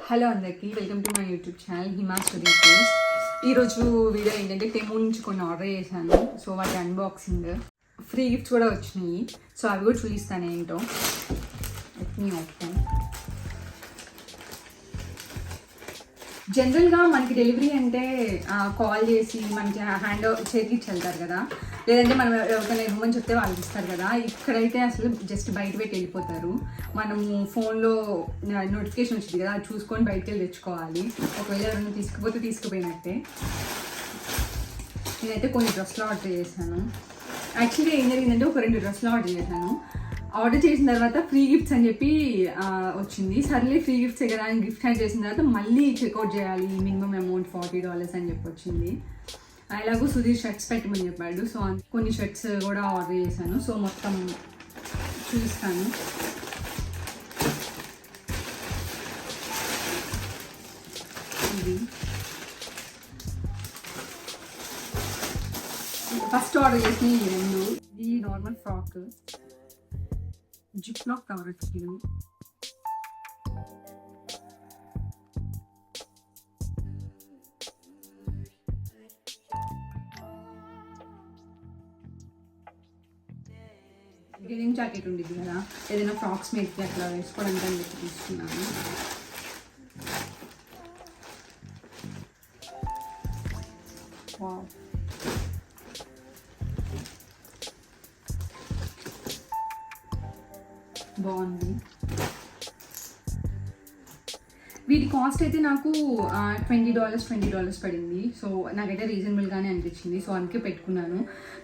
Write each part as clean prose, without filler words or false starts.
Hello అందరికీ, welcome to my YouTube channel Hima study course. ఈరోజు video ఏంటంటే టెమూ నుంచి కొన్ని ఆర్డర్ చేశాను. సో వాటి అన్బాక్సింగ్, ఫ్రీ గిఫ్ట్స్ కూడా వచ్చినాయి. సో అవి కూడా చూపిస్తాను ఏంటో. ఓపెన్. జనరల్గా మనకి డెలివరీ అంటే కాల్ చేసి మనకి హ్యాండ్ చేతికి ఇచ్చి వెళ్తారు కదా, లేదంటే మనం ఎవరికైనా ఇవ్వమని చెప్తే వాళ్ళకి ఇస్తారు కదా. ఇక్కడైతే అసలు జస్ట్ బయట పెట్టి వెళ్ళిపోతారు. మనము ఫోన్లో నోటిఫికేషన్ వచ్చింది కదా, అది చూసుకొని బయటకు వెళ్ళి తెచ్చుకోవాలి. ఒకవేళ ఎవరైనా తీసుకుపోతే తీసుకుపోయినట్టే. నేనైతే కొన్ని డ్రెస్సులు ఆర్డర్ చేశాను. యాక్చువల్లీ ఏం జరిగిందంటే ఒక 2 డ్రెస్సులు ఆర్డర్ చేశాను. ఆర్డర్ చేసిన తర్వాత ఫ్రీ గిఫ్ట్స్ అని చెప్పి వచ్చింది. సర్లే ఫ్రీ గిఫ్ట్స్ కదా అని గిఫ్ట్ హ్యాండ్ చేసిన తర్వాత మళ్ళీ చెక్అవుట్ చేయాలి, మినిమం అమౌంట్ $40 అని చెప్పి వచ్చింది. అలాగూ సుధీర్ షర్ట్స్ పెట్టమని చెప్పాడు. సో కొన్ని షర్ట్స్ కూడా ఆర్డర్ చేశాను. సో మొత్తం చూపిస్తాను. ఇది ఫస్ట్ ఆర్డర్ చేసిన ఈ 2. ఇది normal frock, zip lock cover వచ్చింది. డెనిమ్ జాకెట్ ఉండేది కదా, ఏదైనా ఫ్రాక్స్ మీదకి అట్లా వేసుకోవడానికి అని చెప్పి తీసుకున్నాను. బాగుంది. వీటి కాస్ట్ అయితే నాకు $20 పడింది. సో నాకైతే రీజనబుల్గానే అనిపించింది. సో అందుకే పెట్టుకున్నాను.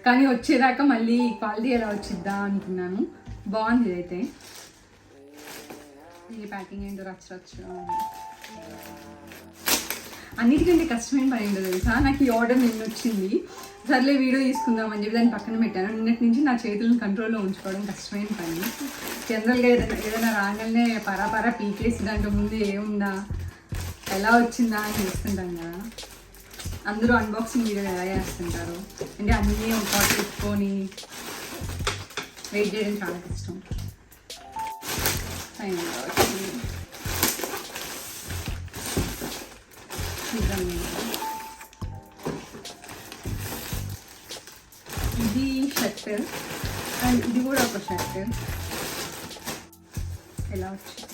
కానీ వచ్చేదాకా మళ్ళీ క్వాలిటీ ఎలా వచ్చిద్దా అనుకున్నాను. బాగుంది ఇదైతే. ఈ ప్యాకింగ్ ఏంటో రచ్చ అన్నిటికంటే కష్టమైన పని ఏంటో తెలుసా, నాకు ఈ ఆర్డర్ నిన్న వచ్చింది. సర్లే వీడియో తీసుకుందామని చెప్పి దాన్ని పక్కన పెట్టాను. నిన్నటి నుంచి నా చేతులను కంట్రోల్లో ఉంచుకోవడం కష్టమైన పని. జనరల్గా ఏదైనా రాగానే పరాపరా పీకేసి దాంట్లో ముందు ఏముందా, ఎలా వచ్చిందా అని చూస్తుంటాం కదా. అందరూ అన్బాక్సింగ్ వీడియో ఎలా చేస్తుంటారు అంటే అన్నీ ఒక పెట్టుకొని వెయిట్ చేయడం చాలా కష్టం. ఇది షర్ట్ అండ్ ఇది కూడా ఒక షర్ట్. ఎలా వచ్చింది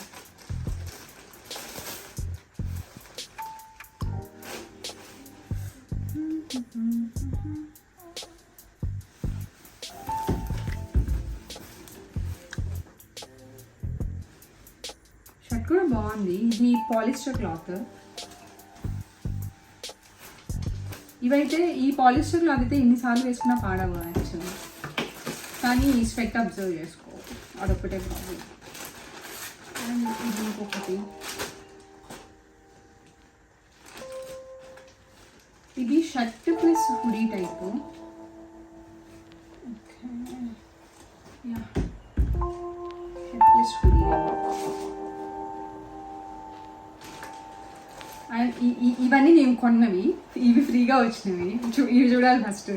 షర్ట్ కూడా బాగుంది. ఇది పాలిస్టర్ క్లాత్. ఇవైతే ఈ పాలిస్టర్ క్లాత్ అయితే ఎన్నిసార్లు వేసుకున్నా పాడవు యాక్చువల్లీ. కానీ ఈ స్వెట్ అబ్జర్వ్ చేసుకో, అదొక్కటే ప్రాబ్లం. అండ్ ఇది ఇంకొకటి, ఇది shirt plus hoodie type. Shirt plus hoodie. And ఇవన్నీ నేను కొన్నవి, ఇవి ఫ్రీగా వచ్చినవి. ఇవి చూడాలి ఫస్ట్.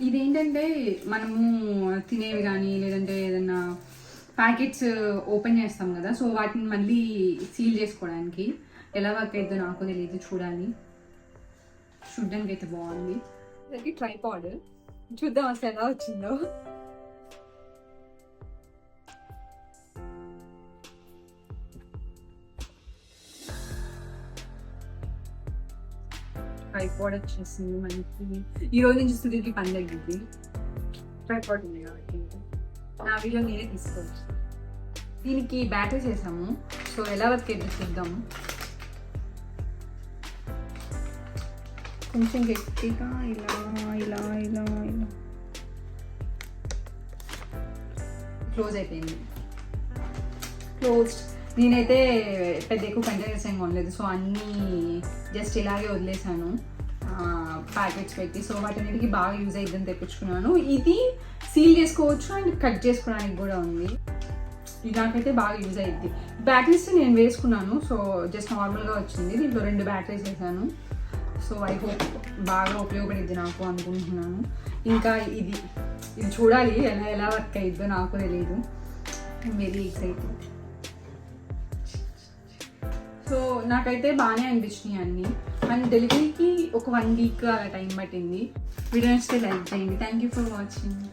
ఇదేంటంటే మనము తినేవి కానీ లేదంటే ఏదన్నా ప్యాకెట్స్ ఓపెన్ చేస్తాం కదా, సో వాటిని మళ్ళీ సీల్ చేసుకోవడానికి. ఎలా వర్క్ అయితే నాకు తెలియదు, చూడాలి. చూడ్డానికి అయితే బాగుంది. ఇది ట్రైపాడ్, చూద్దాం అసలు ఎలా వచ్చిందో. ట్రైపాడ్ వచ్చేసింది మనకి. ఈ రోజు నుంచి సుధీర్కి పని తగ్గింది. ట్రైపాడ్ ఉంది కాబట్టి నా వీడియో నేనే తీసుకోవచ్చు. దీనికి బ్యాటరీ చేసాము. సో ఎలా వర్క్ అయితే చూద్దాము. కొంచెం గట్టిగా ఇలా ఇలా ఇలా ఇలా క్లోజ్ అయిపోయింది. క్లోజ్డ్. నేనైతే పెద్ద ఎక్కువ కంటైనర్స్ ఏం కొనలేదు. సో అన్నీ జస్ట్ ఇలాగే వదిలేసాను ప్యాకెట్స్ పెట్టి. సో వాటన్నిటికీ బాగా యూజ్ అయిద్దని తెప్పించుకున్నాను. ఇది సీల్ చేసుకోవచ్చు అండ్ కట్ చేసుకోవడానికి కూడా ఉంది. ఇది నాకైతే బాగా యూజ్ అయ్యిద్ది. బ్యాటరీస్ నేను వేసుకున్నాను. సో జస్ట్ నార్మల్గా వచ్చింది. దీంట్లో 2 బ్యాటరీస్ వేసాను. సో ఐ హోప్ బాగా ఉపయోగపడిద్ది నాకు అనుకుంటున్నాను. ఇంకా ఇది ఇది చూడాలి ఎలా ఎలా వర్క్ అయిద్దో, నాకు తెలియదు. I'm very excited. సో నాకైతే బాగానే అనిపించినాయి అన్నీ. అండ్ డెలివరీకి ఒక 1 వీక్ అలా టైం పట్టింది. వీడియో నచ్చితే లైక్ చేయండి. Thank you for watching.